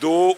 2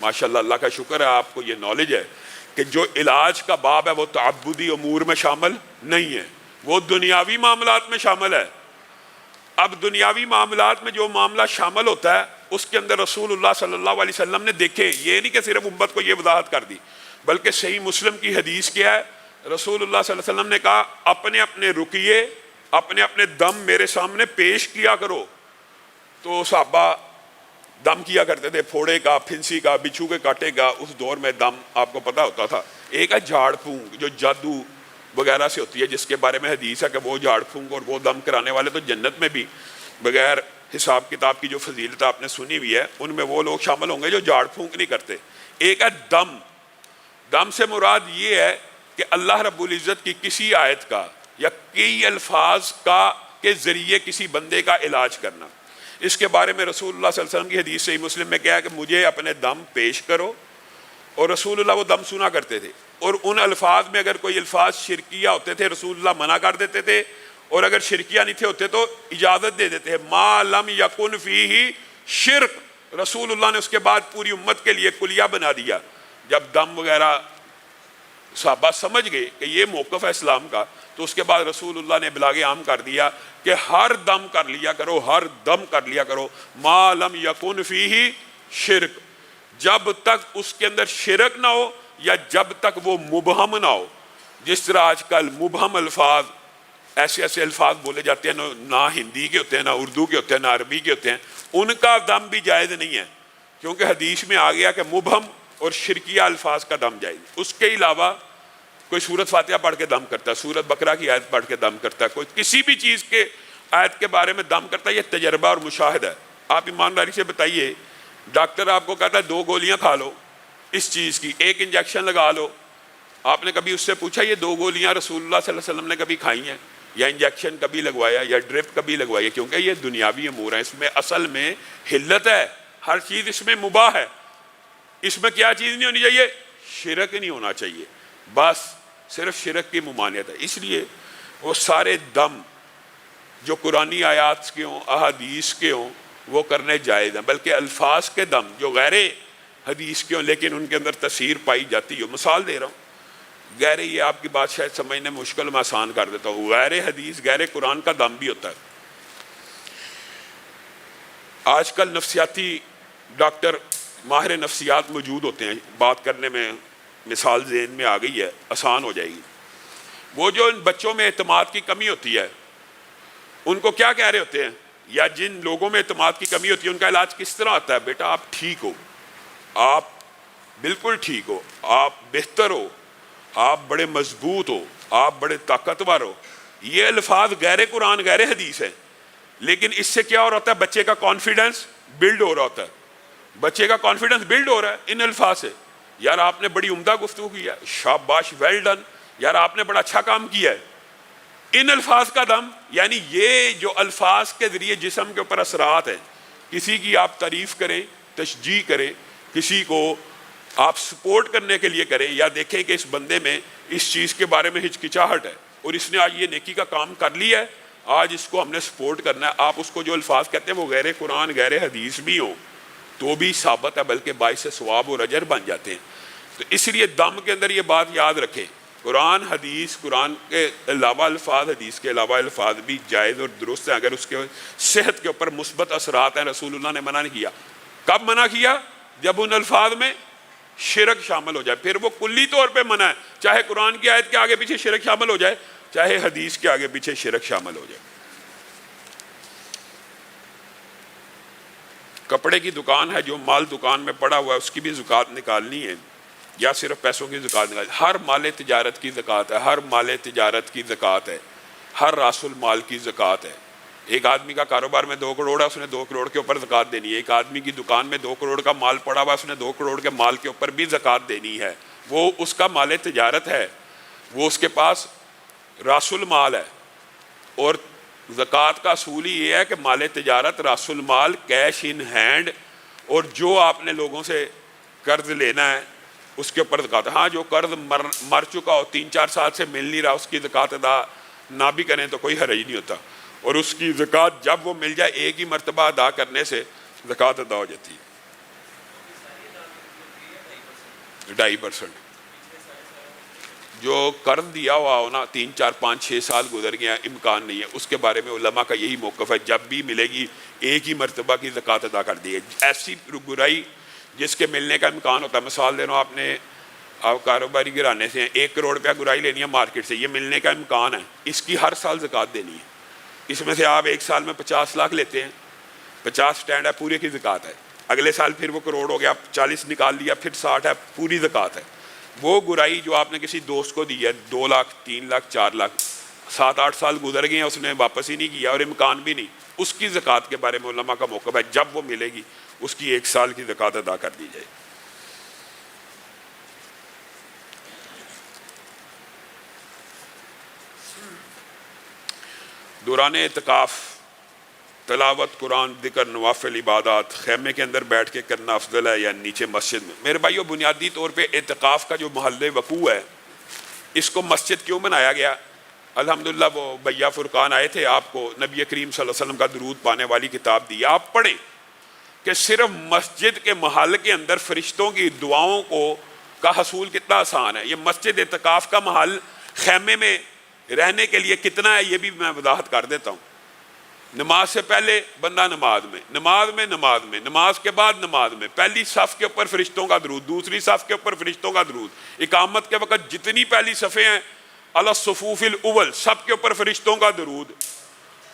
ماشاءاللہ، اللہ کا شکر ہے آپ کو یہ نالج ہے کہ جو علاج کا باب ہے وہ تعبدی امور میں شامل نہیں ہے، وہ دنیاوی معاملات میں شامل ہے۔ اب دنیاوی معاملات میں جو معاملہ شامل ہوتا ہے اس کے اندر رسول اللہ صلی اللہ علیہ وسلم نے دیکھے، یہ نہیں کہ صرف امت کو یہ وضاحت کر دی، بلکہ صحیح مسلم کی حدیث کیا ہے، رسول اللہ صلی اللہ علیہ وسلم نے کہا اپنے اپنے رکیے، اپنے اپنے دم میرے سامنے پیش کیا کرو۔ تو صحابہ دم کیا کرتے تھے، پھوڑے کا، پھنسی کا، بچھو کے کاٹے کا، اس دور میں دم آپ کو پتہ ہوتا تھا۔ ایک ہے جھاڑ پھونک جو جادو وغیرہ سے ہوتی ہے، جس کے بارے میں حدیث ہے کہ وہ جھاڑ پھونک اور وہ دم کرانے والے تو جنت میں بھی بغیر حساب کتاب کی جو فضیلت آپ نے سنی ہوئی ہے ان میں وہ لوگ شامل ہوں گے جو جھاڑ پھونک نہیں کرتے۔ ایک ہے دم، دم سے مراد یہ ہے کہ اللہ رب العزت کی کسی آیت کا یا کئی الفاظ کا کے ذریعے کسی بندے کا علاج کرنا۔ اس کے بارے میں رسول اللہ صلی اللہ علیہ وسلم کی حدیث صحیح مسلم میں کہا کہ مجھے اپنے دم پیش کرو، اور رسول اللہ وہ دم سنا کرتے تھے، اور ان الفاظ میں اگر کوئی الفاظ شرکیہ ہوتے تھے رسول اللہ منع کر دیتے تھے، اور اگر شرکیہ نہیں تھے ہوتے تو اجازت دے دیتے ہیں۔ ما لم یکن فیہ شرک، رسول اللہ نے اس کے بعد پوری امت کے لیے کلیہ بنا دیا۔ جب دم وغیرہ صحابہ سمجھ گئے کہ یہ موقف ہے اسلام کا، تو اس کے بعد رسول اللہ نے ابلاغ عام کر دیا کہ ہر دم کر لیا کرو، ہر دم کر لیا کرو، ما لم یکن فیہ شرک، جب تک اس کے اندر شرک نہ ہو یا جب تک وہ مبہم نہ ہو۔ جس طرح آج کل مبہم الفاظ، ایسے ایسے الفاظ بولے جاتے ہیں نہ ہندی کے ہوتے ہیں، نہ اردو کے ہوتے ہیں، نہ عربی کے ہوتے ہیں، ان کا دم بھی جائز نہیں ہے، کیونکہ حدیث میں آ گیا کہ مبہم اور شرکیہ الفاظ کا دم جائز۔ اس کے علاوہ کوئی سورت فاتحہ پڑھ کے دم کرتا ہے، سورت بقرہ کی آیت پڑھ کے دم کرتا ہے، کوئی کسی بھی چیز کے آیت کے بارے میں دم کرتا ہے، یہ تجربہ اور مشاہدہ ہے۔ آپ ایمانداری سے بتائیے، ڈاکٹر آپ کو کہتا ہے 2 گولیاں کھا لو اس چیز کی، 1 انجیکشن لگا لو، آپ نے کبھی اس سے پوچھا یہ 2 گولیاں رسول اللہ صلی اللہ علیہ وسلم نے کبھی کھائی ہیں، یا انجیکشن کبھی لگوایا، یا ڈرپ کبھی لگوائی ہے؟ کیونکہ یہ دنیاوی امور ہیں، اس میں اصل میں حلت ہے، ہر چیز اس میں مباح ہے۔ اس میں کیا چیز نہیں ہونی چاہیے؟ شرک نہیں ہونا چاہیے، بس صرف شرک کی ممانعت ہے۔ اس لیے وہ سارے دم جو قرآنی آیات کے ہوں، احادیث کے ہوں، وہ کرنے جائز ہیں، بلکہ الفاظ کے دم جو غیر حدیث کے ہوں لیکن ان کے اندر تاثیر پائی جاتی ہو۔ مثال دے رہا ہوں، غیر، یہ آپ کی بات شاید سمجھنے مشکل، میں آسان کر دیتا ہوں، غیر حدیث غیر قرآن کا دم بھی ہوتا ہے۔ آج کل نفسیاتی ڈاکٹر ماہر نفسیات موجود ہوتے ہیں، بات کرنے میں مثال ذہن میں آ گئی ہے، آسان ہو جائے گی۔ وہ جو ان بچوں میں اعتماد کی کمی ہوتی ہے ان کو کیا کہہ رہے ہوتے ہیں، یا جن لوگوں میں اعتماد کی کمی ہوتی ہے ان کا علاج کس طرح ہوتا ہے؟ بیٹا آپ ٹھیک ہو، آپ بالکل ٹھیک ہو، آپ بہتر ہو، آپ بڑے مضبوط ہو، آپ بڑے طاقتور ہو۔ یہ الفاظ غیر قرآن غیر حدیث ہیں، لیکن اس سے کیا ہو رہا ہے؟ بچے کا کانفیڈنس بلڈ ہو رہا ہوتا ہے، بچے کا کانفیڈنس بلڈ ہو رہا ہے ان الفاظ سے۔ یار آپ نے بڑی عمدہ گفتگو کی ہے، شاباش، ویل ڈن، یار آپ نے بڑا اچھا کام کیا ہے۔ ان الفاظ کا دم، یعنی یہ جو الفاظ کے ذریعے جسم کے اوپر اثرات ہیں، کسی کی آپ تعریف کریں، تشجیع کریں، کسی کو آپ سپورٹ کرنے کے لیے کریں، یا دیکھیں کہ اس بندے میں اس چیز کے بارے میں ہچکچاہٹ ہے اور اس نے آج یہ نیکی کا کام کر لیا ہے، آج اس کو ہم نے سپورٹ کرنا ہے، آپ اس کو جو الفاظ کہتے ہیں وہ غیر قرآن غیر حدیث بھی ہوں تو بھی ثابت ہے، بلکہ باعث ثواب اور اجر بن جاتے ہیں۔ تو اس لیے دم کے اندر یہ بات یاد رکھیں، قرآن حدیث، قرآن کے علاوہ الفاظ، حدیث کے علاوہ الفاظ بھی جائز اور درست ہیں اگر اس کے صحت کے اوپر مثبت اثرات ہیں۔ رسول اللہ نے منع نہیں کیا۔ کب منع کیا؟ جب ان الفاظ میں شرک شامل ہو جائے، پھر وہ کلی طور پہ منع ہے، چاہے قرآن کی آیت کے آگے پیچھے شرک شامل ہو جائے، چاہے حدیث کے آگے پیچھے شرک شامل ہو جائے۔ کپڑے کی دکان ہے، جو مال دکان میں پڑا ہوا ہے اس کی بھی زکوٰۃ نکالنی ہے، یا صرف پیسوں کی زکوٰۃ نکالنی؟ ہر مال تجارت کی زکوٰۃ ہے، ہر مال تجارت کی زکوٰۃ ہے، ہر راس المال کی زکوٰۃ ہے۔ ایک آدمی کا کاروبار میں 2 کروڑ ہے، اس نے 2 کروڑ کے اوپر زکوٰۃ دینی ہے۔ ایک آدمی کی دکان میں 2 کروڑ کا مال پڑا ہوا ہے، اس نے 2 کروڑ کے مال کے اوپر بھی زکوٰۃ دینی ہے۔ وہ اس کا مال تجارت ہے، وہ اس کے پاس راس المال ہے، اور زکوٰۃ کا اصول ہی یہ ہے کہ مال تجارت، راس المال، کیش ان ہینڈ، اور جو آپ نے لوگوں سے قرض لینا ہے اس کے اوپر زکوٰۃ۔ ہاں، جو قرض مر چکا ہو، 3-4 سال سے مل نہیں رہا، اس کی زکوٰۃ ادا نہ بھی کریں تو کوئی حرج نہیں ہوتا، اور اس کی زکوٰۃ جب وہ مل جائے ایک ہی مرتبہ ادا کرنے سے زکوٰۃ ادا ہو جاتی ہے۔ 2.5%. جو قرض دیا ہوا ہو نا 3 4 5 6 سال گزر گیا امکان نہیں ہے, اس کے بارے میں علماء کا یہی موقف ہے, جب بھی ملے گی ایک ہی مرتبہ کی زکوٰۃ ادا کر دی ہے. ایسی گرائی جس کے ملنے کا امکان ہوتا ہے, مثال دے رہا ہوں, آپ کاروباری گرانے سے ہیں, 1 کروڑ روپیہ گرائی لینی ہے مارکیٹ سے, یہ ملنے کا امکان ہے, اس کی ہر سال زکوٰۃ دینی ہے. اس میں سے آپ ایک سال میں 50 لاکھ لیتے ہیں, 50 سٹینڈ ہے, پورے کی زکوٰۃ ہے. اگلے سال پھر وہ کروڑ ہو گیا, 40 نکال لیا, پھر 60 ہے, پوری زکوٰۃ ہے. وہ گرائی جو آپ نے کسی دوست کو دی ہے 2 لاکھ 3 لاکھ 4 لاکھ 7 8 سال گزر گئے ہیں, اس نے واپس ہی نہیں کیا اور امکان بھی نہیں, اس کی زکوٰۃ کے بارے میں علماء کا موقف ہے, جب وہ ملے گی اس کی 1 سال کی زکوٰۃ ادا کر دی جائے. دوران اعتکاف تلاوت قرآن, ذکر, نوافل عبادات خیمے کے اندر بیٹھ کے کرنا افضل ہے یا نیچے مسجد میں؟ میرے بھائیو, بنیادی طور پہ اعتکاف کا جو محل وقوع ہے اس کو مسجد کیوں بنایا گیا؟ الحمدللہ وہ بھیا فرقان آئے تھے, آپ کو نبی کریم صلی اللہ علیہ وسلم کا درود پانے والی کتاب دی, آپ پڑھیں کہ صرف مسجد کے محل کے اندر فرشتوں کی دعاؤں کا حصول کتنا آسان ہے. یہ مسجد اعتکاف کا محل خیمے میں رہنے کے لیے کتنا ہے یہ بھی میں وضاحت کر دیتا ہوں. نماز سے پہلے بندہ نماز میں, نماز کے بعد نماز میں, پہلی صف کے اوپر فرشتوں کا درود, دوسری صف کے اوپر فرشتوں کا درود, اقامت کے وقت جتنی پہلی صفیں ہیں علی الصفوف الاول سب کے اوپر فرشتوں کا درود.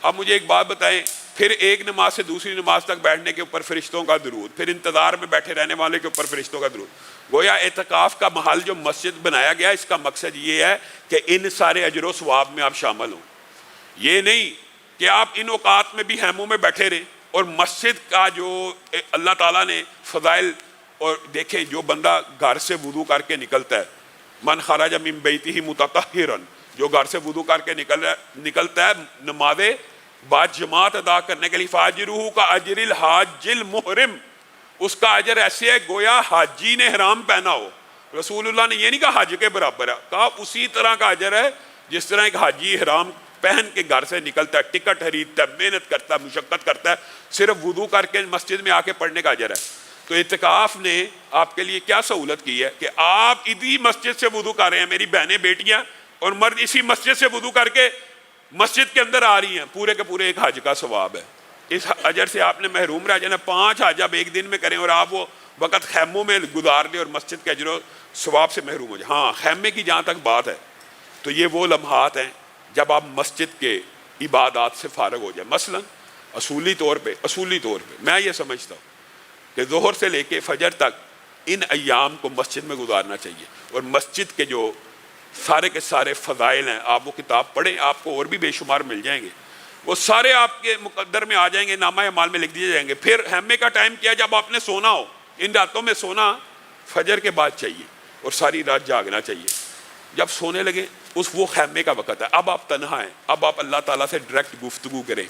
اب مجھے ایک بات بتائیں, پھر ایک نماز سے دوسری نماز تک بیٹھنے کے اوپر فرشتوں کا درود, پھر انتظار میں بیٹھے رہنے والے کے اوپر فرشتوں کا درود. گویا اعتکاف کا محل جو مسجد بنایا گیا اس کا مقصد یہ ہے کہ ان سارے اجر و ثواب میں آپ شامل ہوں. یہ نہیں کہ آپ ان اوقات میں بھی خیموں میں بیٹھے رہیں, اور مسجد کا جو اللہ تعالیٰ نے فضائل, اور دیکھیں جو بندہ گھر سے وضو کر کے نکلتا ہے, من خرج من بیتہ متطہرا, جو گھر سے وضو کر کے نکلتا ہے نماز بعد جماعت ادا کرنے کے لیے, فاجرہ کا اجر الحاج المحرم, اس کا اجر ایسے ہے گویا حاجی نے احرام پہنا ہو. رسول اللہ نے یہ نہیں کہا حج کے برابر ہے, کہا اسی طرح کا اجر ہے جس طرح ایک حاجی احرام پہن کے گھر سے نکلتا ہے, ٹکٹ خریدتا ہے, محنت کرتا ہے, مشقت کرتا ہے, صرف وضو کر کے مسجد میں آ کے پڑھنے کا اجر ہے. تو اعتکاف نے آپ کے لیے کیا سہولت کی ہے کہ آپ ادھی مسجد سے وضو کر رہے ہیں, میری بہنیں بیٹیاں اور مرد اسی مسجد سے وضو کر کے مسجد کے اندر آ رہی ہیں, پورے کے پورے ایک حج کا ثواب ہے. اس اجر سے آپ نے محروم رہ جانا. 5 حج آپ ایک دن میں کریں اور آپ وہ وقت خیموں میں گزار دیں اور مسجد کے اجر و ثواب سے محروم ہو جائیں. ہاں, خیمے کی جہاں تک بات ہے تو یہ وہ لمحات ہیں جب آپ مسجد کے عبادات سے فارغ ہو جائیں. مثلا اصولی طور پہ میں یہ سمجھتا ہوں کہ ظہر سے لے کے فجر تک ان ایام کو مسجد میں گزارنا چاہیے, اور مسجد کے جو سارے کے سارے فضائل ہیں آپ وہ کتاب پڑھیں, آپ کو اور بھی بے شمار مل جائیں گے, وہ سارے آپ کے مقدر میں آ جائیں گے, نامہ اعمال میں لکھ دیے جائیں گے. پھر خیمے کا ٹائم کیا جب آپ نے سونا ہو, ان راتوں میں سونا فجر کے بعد چاہیے اور ساری رات جاگنا چاہیے. جب سونے لگے اس وہ خیمے کا وقت ہے, اب آپ تنہا ہیں, اب آپ اللہ تعالیٰ سے ڈائریکٹ گفتگو کریں,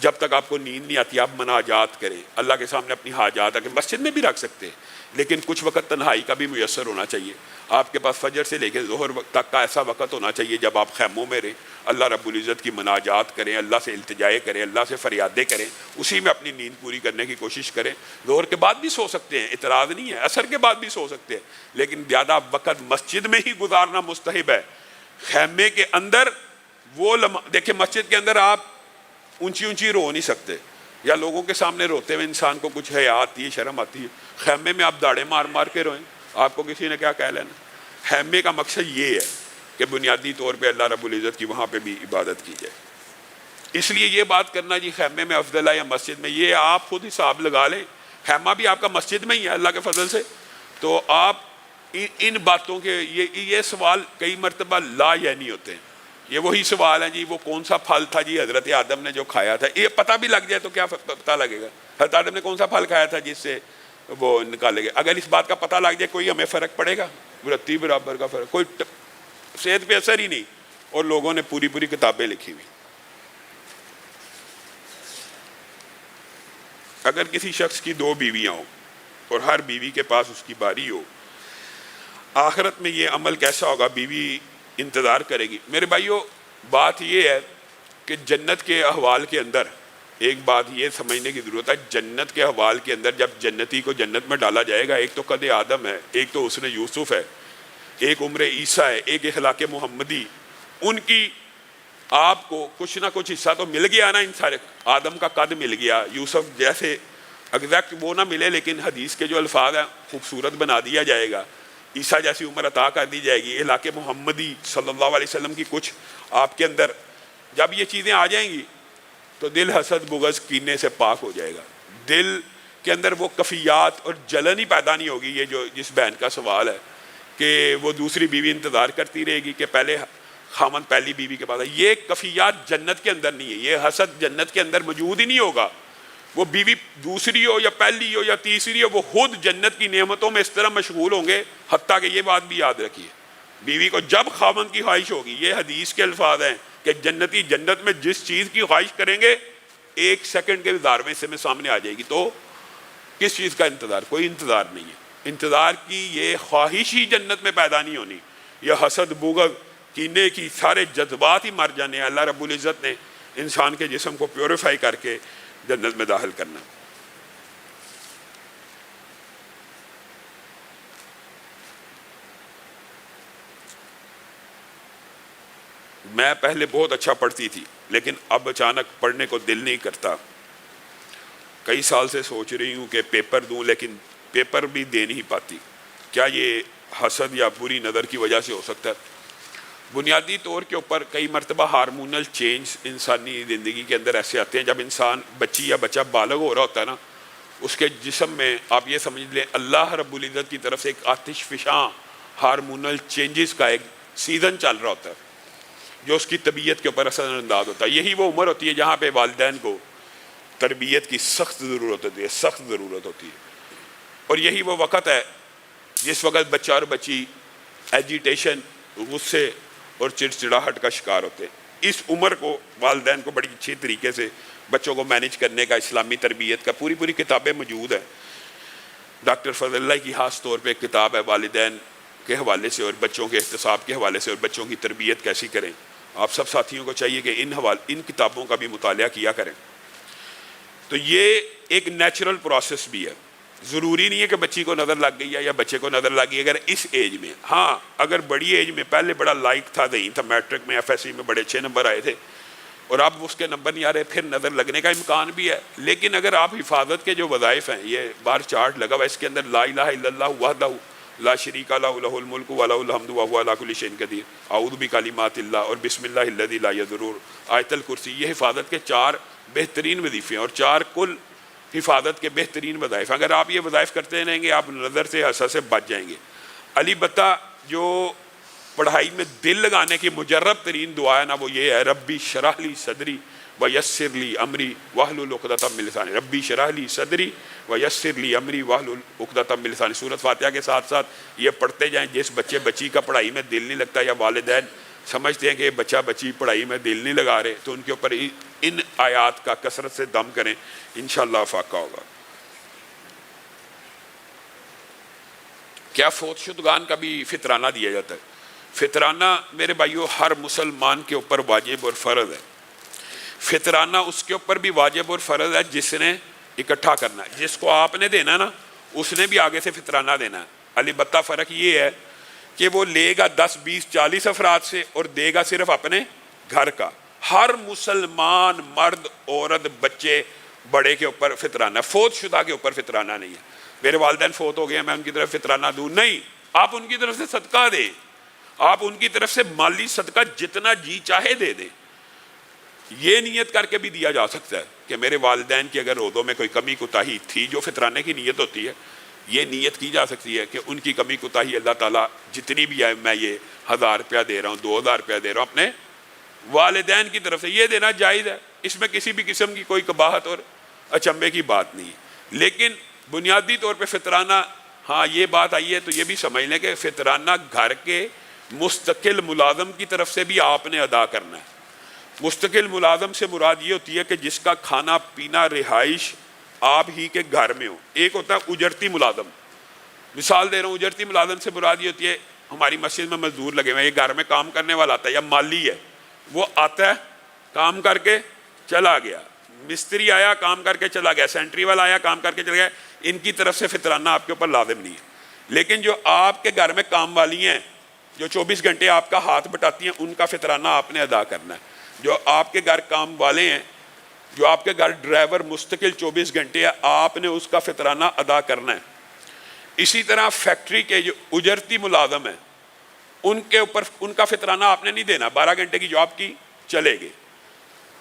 جب تک آپ کو نیند نہیں آتی آپ مناجات کریں, اللہ کے سامنے اپنی حاجات آ کے مسجد میں بھی رکھ سکتے ہیں, لیکن کچھ وقت تنہائی کا بھی میسر ہونا چاہیے. آپ کے پاس فجر سے لے کے ظہر تک کا ایسا وقت ہونا چاہیے جب آپ خیموں میں رہیں, اللہ رب العزت کی مناجات کریں, اللہ سے التجائے کریں, اللہ سے فریادیں کریں, اسی میں اپنی نیند پوری کرنے کی کوشش کریں. ظہر کے بعد بھی سو سکتے ہیں, اعتراض نہیں ہے, عصر کے بعد بھی سو سکتے ہیں, لیکن زیادہ وقت مسجد میں ہی گزارنا مستحب ہے. خیمے کے اندر وہ دیکھیں, مسجد کے اندر آپ اونچی رو نہیں سکتے, یا لوگوں کے سامنے روتے ہوئے انسان کو کچھ حیا آتی ہے, شرم آتی ہے. خیمے میں آپ داڑے مار کے روئیں, آپ کو کسی نے کیا کہہ لینا. خیمے کا مقصد یہ ہے کہ بنیادی طور پہ اللہ رب العزت کی وہاں پہ بھی عبادت کی جائے. اس لیے یہ بات کرنا جی خیمے میں افضل ہے یا مسجد میں, یہ آپ خود حساب لگا لیں. خیمہ بھی آپ کا مسجد میں ہی ہے اللہ کے فضل سے, تو آپ ان باتوں کے یہ سوال کئی مرتبہ لا یعنی ہوتے ہیں. یہ وہی سوال ہیں جی, وہ کون سا پھل تھا جی حضرت آدم نے جو کھایا تھا, یہ پتہ بھی لگ جائے تو کیا پتہ لگے گا حضرت آدم نے کون سا پھل کھایا تھا جس سے وہ نکالے گئے. اگر اس بات کا پتہ لگ جائے کوئی ہمیں فرق پڑے گا؟ رتی برابر کا فرق, کوئی صحت پہ اثر ہی نہیں, اور لوگوں نے پوری کتابیں لکھی ہوئی. اگر کسی شخص کی 2 بیویاں ہوں اور ہر بیوی کے پاس اس کی باری ہو, آخرت میں یہ عمل کیسا ہوگا؟ بیوی انتظار کرے گی. میرے بھائیو, بات یہ ہے کہ جنت کے احوال کے اندر ایک بات یہ سمجھنے کی ضرورت ہے، جنت کے حوال کے اندر جب جنتی کو جنت میں ڈالا جائے گا، ایک تو قد آدم ہے، ایک تو حسن یوسف ہے، ایک عمر عیسیٰ ہے، ایک اخلاق محمدی، ان کی آپ کو کچھ نہ کچھ حصہ تو مل گیا نا، ان سارے آدم کا قد مل گیا، یوسف جیسے ایگزیکٹ وہ نہ ملے لیکن حدیث کے جو الفاظ ہیں خوبصورت بنا دیا جائے گا، عیسیٰ جیسی عمر عطا کر دی جائے گی، اخلاق محمدی صلی اللہ علیہ وسلم کی کچھ آپ کے اندر جب یہ چیزیں آ جائیں گی تو دل حسد بغض کینے سے پاک ہو جائے گا، دل کے اندر وہ کفیات اور جلن ہی پیدا نہیں ہوگی۔ یہ جو جس بہن کا سوال ہے کہ وہ دوسری بیوی انتظار کرتی رہے گی کہ پہلے خامن پہلی بیوی کے بعد، یہ کفیات جنت کے اندر نہیں ہے، یہ حسد جنت کے اندر موجود ہی نہیں ہوگا۔ وہ بیوی دوسری ہو یا پہلی ہو یا تیسری ہو، وہ خود جنت کی نعمتوں میں اس طرح مشغول ہوں گے، حتیٰ کہ یہ بات بھی یاد رکھیے، بیوی کو جب خامن کی خواہش ہوگی، یہ حدیث کے الفاظ ہیں کہ جنتی جنت میں جس چیز کی خواہش کریں گے 1 سیکنڈ کے انتظار میں سے میں سامنے آ جائے گی۔ تو کس چیز کا انتظار؟ کوئی انتظار نہیں ہے، انتظار کی یہ خواہش ہی جنت میں پیدا نہیں ہونی، یہ حسد بغض کینے کی سارے جذبات ہی مر جانے ہیں۔ اللہ رب العزت نے انسان کے جسم کو پیوریفائی کر کے جنت میں داخل کرنا۔ میں پہلے بہت اچھا پڑھتی تھی لیکن اب اچانک پڑھنے کو دل نہیں کرتا، کئی سال سے سوچ رہی ہوں کہ پیپر دوں لیکن پیپر بھی دے نہیں پاتی، کیا یہ حسد یا بری نظر کی وجہ سے ہو سکتا ہے؟ بنیادی طور کے اوپر کئی مرتبہ ہارمونل چینج انسانی زندگی کے اندر ایسے آتے ہیں، جب انسان بچی یا بچہ بالغ ہو رہا ہوتا ہے نا، اس کے جسم میں آپ یہ سمجھ لیں اللہ رب العزت کی طرف سے ایک آتش فشاں ہارمونل چینجز کا ایک سیزن چل رہا ہوتا ہے جو اس کی طبیعت کے اوپر اثر انداز ہوتا ہے۔ یہی وہ عمر ہوتی ہے جہاں پہ والدین کو تربیت کی سخت ضرورت ہوتی ہے، سخت ضرورت ہوتی ہے، اور یہی وہ وقت ہے جس وقت بچہ اور بچی ایجیٹیشن، غصے اور چڑچڑاہٹ کا شکار ہوتے ہیں۔ اس عمر کو والدین کو بڑی اچھی طریقے سے بچوں کو مینج کرنے کا، اسلامی تربیت کا پوری کتابیں موجود ہیں۔ ڈاکٹر فضل اللہ کی خاص طور پہ ایک کتاب ہے والدین کے حوالے سے اور بچوں کے احتساب کے حوالے سے، اور بچوں کی تربیت کیسی کریں۔ آپ سب ساتھیوں کو چاہیے کہ ان کتابوں کا بھی مطالعہ کیا کریں۔ تو یہ ایک نیچرل پروسیس بھی ہے، ضروری نہیں ہے کہ بچی کو نظر لگ گئی ہے یا بچے کو نظر لگ گئی اگر اس ایج میں، ہاں اگر بڑی ایج میں پہلے بڑا لائق تھا، دہی تھا، میٹرک میں FSC میں بڑے اچھے نمبر آئے تھے اور اب اس کے نمبر نہیں آ رہے، پھر نظر لگنے کا امکان بھی ہے۔ لیکن اگر آپ حفاظت کے جو وظائف ہیں، یہ بار چارٹ لگا ہوا ہے، اس کے اندر لا الہ الا اللہ وحدہ لا شریک لہ لہ الملک و لہ الحمد وہو علی کل شیء قدیر، اعوذ بکلمات اللہ اور بسم اللہ الذی لا یضر، آیت الکرسی، یہ حفاظت کے 4 بہترین وظیفے ہیں اور 4 کل حفاظت کے بہترین وظائف۔ اگر آپ یہ وظائف کرتے رہیں گے آپ نظر سے حسد سے بچ جائیں گے۔ علی بتہ جو پڑھائی میں دل لگانے کی مجرب ترین دعا ہے نا، وہ یہ ہے ربی شرح لی صدری ویسر لی امری واحلل عقدۃ من لسانی، ربی شرح لی صدری ویسر لی امری واحلل عقدۃ من لسانی۔ سورۃ فاتحہ کے ساتھ ساتھ یہ پڑھتے جائیں۔ جس بچے بچی کا پڑھائی میں دل نہیں لگتا یا والدین سمجھتے ہیں کہ بچہ بچی پڑھائی میں دل نہیں لگا رہے، تو ان کے اوپر ان آیات کا کثرت سے دم کریں، انشاءاللہ فاقہ ہوگا۔ کیا فوت شدگان کا بھی فطرانہ دیا جاتا ہے؟ فطرانہ میرے بھائیو ہر مسلمان کے اوپر واجب اور فرض ہے۔ فطرانہ اس کے اوپر بھی واجب اور فرض ہے جس نے اکٹھا کرنا ہے، جس کو آپ نے دینا نا اس نے بھی آگے سے فطرانہ دینا ہے۔ علی بتہ فرق یہ ہے کہ وہ لے گا 10 20 40 افراد سے اور دے گا صرف اپنے گھر کا۔ ہر مسلمان مرد عورت بچے بڑے کے اوپر فطرانہ، فوت شدہ کے اوپر فطرانہ نہیں ہے۔ میرے والدین فوت ہو گئے ہیں میں ان کی طرف فطرانہ دوں، نہیں، آپ ان کی طرف سے صدقہ دیں، آپ ان کی طرف سے مالی صدقہ جتنا جی چاہے دے دیں۔ یہ نیت کر کے بھی دیا جا سکتا ہے کہ میرے والدین کی اگر عہدوں میں کوئی کمی کوتاہی تھی، جو فطرانے کی نیت ہوتی ہے، یہ نیت کی جا سکتی ہے کہ ان کی کمی کوتاہی اللہ تعالیٰ جتنی بھی ہے، میں یہ 1000 روپیہ دے رہا ہوں، 2000 روپیہ دے رہا ہوں اپنے والدین کی طرف سے، یہ دینا جائز ہے، اس میں کسی بھی قسم کی کوئی قباحت اور اچنبے کی بات نہیں ہے۔ لیکن بنیادی طور پہ فطرانہ، ہاں یہ بات آئی ہے تو یہ بھی سمجھ لیں کہ فطرانہ گھر کے مستقل ملازم کی طرف سے بھی آپ نے ادا کرنا ہے۔ مستقل ملازم سے مراد یہ ہوتی ہے کہ جس کا کھانا پینا رہائش آپ ہی کے گھر میں ہو۔ ایک ہوتا ہے اجرتی ملازم، مثال دے رہا ہوں، اجرتی ملازم سے مراد یہ ہوتی ہے ہماری مسجد میں مزدور لگے ہوئے ہیں، یہ گھر میں کام کرنے والا آتا ہے یا مالی ہے، وہ آتا ہے کام کر کے چلا گیا، مستری آیا کام کر کے چلا گیا, سینٹری والا آیا کام کر کے چلا گیا, ان کی طرف سے فطرانہ آپ کے اوپر لازم نہیں ہے. لیکن جو آپ کے گھر میں کام والی ہیں جو 24 گھنٹے آپ کا ہاتھ بٹاتی ہیں, ان کا فطرانہ آپ نے ادا کرنا ہے. جو آپ کے گھر کام والے ہیں, جو آپ کے گھر ڈرائیور مستقل 24 گھنٹے ہے, آپ نے اس کا فطرانہ ادا کرنا ہے. اسی طرح فیکٹری کے جو اجرتی ملازم ہیں, ان کے اوپر ان کا فطرانہ آپ نے نہیں دینا. 12 گھنٹے کی جاب کی چلے گے.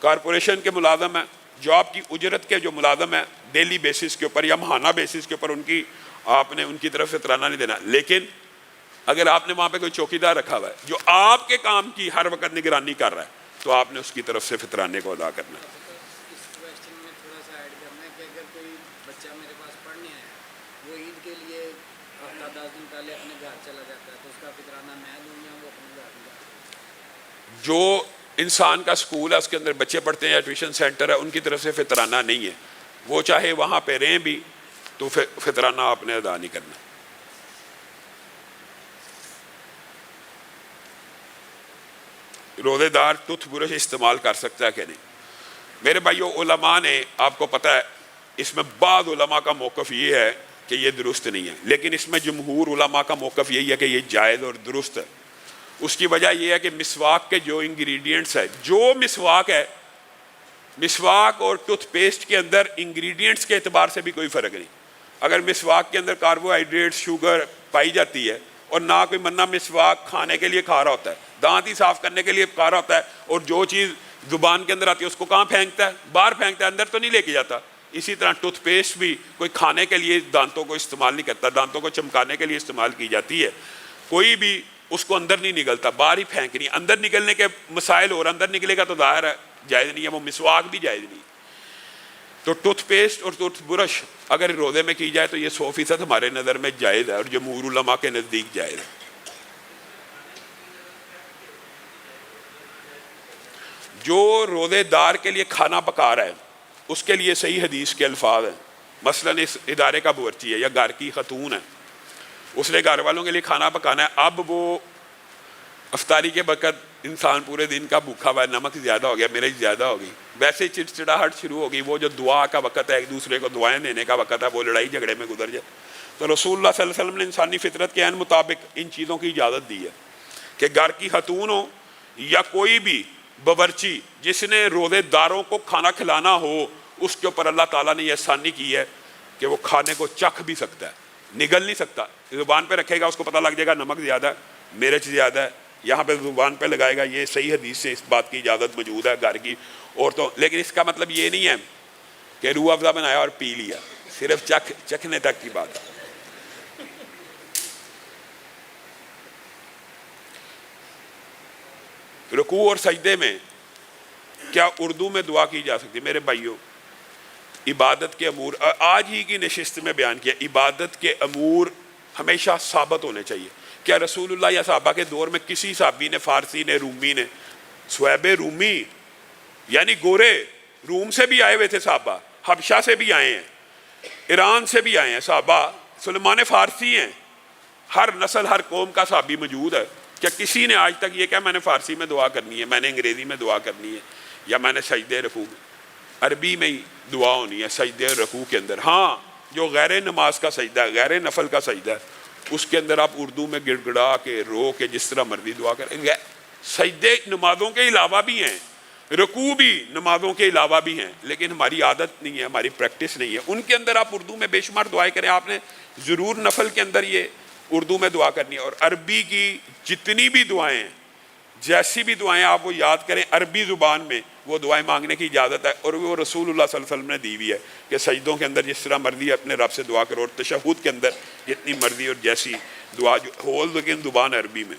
کارپوریشن کے ملازم ہیں, جاب کی اجرت کے جو ملازم ہیں, ڈیلی بیسس کے اوپر یا ماہانہ بیسس کے اوپر آپ نے ان کی طرف فطرانہ نہیں دینا. لیکن اگر آپ نے وہاں پہ کوئی چوکیدار رکھا ہوا ہے جو آپ کے کام کی ہر وقت نگرانی کر رہا ہے, تو آپ نے اس کی طرف سے فطرانے کو ادا کرنا ہے. اس کویسچن میں تھوڑا سا ایڈ کرنا ہے کہ اگر کوئی بچہ میرے پاس پڑھنے آیا, وہ عید کے لیے ہفتہ 10 دن پہلے اپنے گھر چلا جاتا ہے, تو اس کا فطرانہ میں دوں یا وہ اپنے گھر میں؟ جو انسان کا سکول ہے, اس کے اندر بچے پڑھتے ہیں یا ٹیوشن سینٹر ہے, ان کی طرف سے فطرانہ نہیں ہے. وہ چاہے وہاں پہ رہیں بھی تو فطرانہ آپ نے ادا نہیں کرنا. روزے دار ٹوتھ برش استعمال کر سکتا ہے کہ نہیں؟ میرے بھائیو, علماء نے, آپ کو پتہ ہے اس میں بعض علماء کا موقف یہ ہے کہ یہ درست نہیں ہے, لیکن اس میں جمہور علماء کا موقف یہی ہے کہ یہ جائز اور درست ہے. اس کی وجہ یہ ہے کہ مسواک کے جو انگریڈینٹس ہے, جو مسواک ہے, مسواک اور ٹوتھ پیسٹ کے اندر انگریڈینٹس کے اعتبار سے بھی کوئی فرق نہیں. اگر مسواک کے اندر کاربوہائیڈریٹ شوگر پائی جاتی ہے, اور نہ کوئی بندہ مسواک کھانے کے لیے کھا رہا ہوتا ہے, دانت ہی صاف کرنے کے لیے کھا رہا ہوتا ہے, اور جو چیز زبان کے اندر آتی ہے اس کو کہاں پھینکتا ہے؟ باہر پھینکتا ہے, اندر تو نہیں لے کے جاتا. اسی طرح ٹوتھ پیسٹ بھی کوئی کھانے کے لیے دانتوں کو استعمال نہیں کرتا, دانتوں کو چمکانے کے لیے استعمال کی جاتی ہے. کوئی بھی اس کو اندر نہیں نکلتا, باہر ہی پھینکنی. اندر نکلنے کے مسائل, اور اندر نکلے گا تو ظاہر ہے جائز نہیں ہے, وہ مسواک بھی جائز نہیں. تو ٹوتھ پیسٹ اور ٹوتھ برش اگر روزے میں کی جائے تو یہ 100% ہمارے نظر میں جائز ہے, اور جمہور علماء کے نزدیک جائز ہے. جو روزے دار کے لیے کھانا پکا رہا ہے, اس کے لیے صحیح حدیث کے الفاظ ہیں. مثلاً اس ادارے کا باورچی ہے یا گھر کی خاتون ہے, اس نے گھر والوں کے لیے کھانا پکانا ہے. اب وہ افطاری کے وقت انسان پورے دن کا بھوکا ہوا ہے, نمک زیادہ ہو گیا, مرچ زیادہ ہو گئی, ویسے ہی چڑچڑاہٹ شروع ہو گئی. وہ جو دعا کا وقت ہے, ایک دوسرے کو دعائیں دینے کا وقت ہے, وہ لڑائی جھگڑے میں گزر جائے. تو رسول اللہ صلی اللہ علیہ وسلم نے انسانی فطرت کے عین مطابق ان چیزوں کی اجازت دی ہے کہ گھر کی خاتون ہو یا کوئی بھی باورچی جس نے روزے داروں کو کھانا کھلانا ہو, اس کے اوپر اللہ تعالیٰ نے یہ آسانی کی ہے کہ وہ کھانے کو چکھ بھی سکتا ہے, نگل نہیں سکتا. زبان پہ رکھے گا, اس کو پتہ لگ جائے گا نمک زیادہ ہے, مرچ زیادہ ہے, یہاں پہ زبان پہ لگائے گا. یہ صحیح حدیث سے اس بات کی اجازت موجود ہے گھر کی عورتوں. لیکن اس کا مطلب یہ نہیں ہے کہ روح افزا بنایا اور پی لیا, صرف چکھنے تک کی بات ہے. رکوع اور سجدے میں کیا اردو میں دعا کی جا سکتی؟ میرے بھائیوں, عبادت کے امور آج ہی کی نشست میں بیان کیا, عبادت کے امور ہمیشہ ثابت ہونے چاہیے. کیا رسول اللہ یا صحابہ کے دور میں کسی صحابی نے, فارسی نے, رومی نے, صہیب رومی یعنی گورے, روم سے بھی آئے ہوئے تھے صحابہ, حبشہ سے بھی آئے ہیں, ایران سے بھی آئے ہیں صحابہ, سلمان فارسی ہیں, ہر نسل ہر قوم کا صحابی موجود ہے. کیا کسی نے آج تک یہ کہا میں نے فارسی میں دعا کرنی ہے, میں نے انگریزی میں دعا کرنی ہے, یا میں نے سجدے رکوع میں؟ عربی میں ہی دعا ہونی ہے سجدے رکوع کے اندر. ہاں, جو غیر نماز کا سجدہ ہے, غیر نفل کا سجدہ ہے, اس کے اندر آپ اردو میں گڑ گڑا کے, رو کے, جس طرح مرضی دعا کریں. سجدے نمازوں کے علاوہ بھی ہیں, رکوع بھی نمازوں کے علاوہ بھی ہیں, لیکن ہماری عادت نہیں ہے, ہماری پریکٹس نہیں ہے. ان کے اندر آپ اردو میں بے شمار دعائیں کریں. آپ نے ضرور نفل کے اندر یہ اردو میں دعا کرنی ہے. اور عربی کی جتنی بھی دعائیں ہیں, جیسی بھی دعائیں آپ وہ یاد کریں, عربی زبان میں وہ دعائیں مانگنے کی اجازت ہے. اور وہ رسول اللہ صلی اللہ علیہ وسلم نے دی ہوئی ہے کہ سجدوں کے اندر جس طرح مرضی اپنے رب سے دعا کرو, اور تشہد کے اندر جتنی مرضی اور جیسی دعا, جو ہول لیکن زبان عربی میں.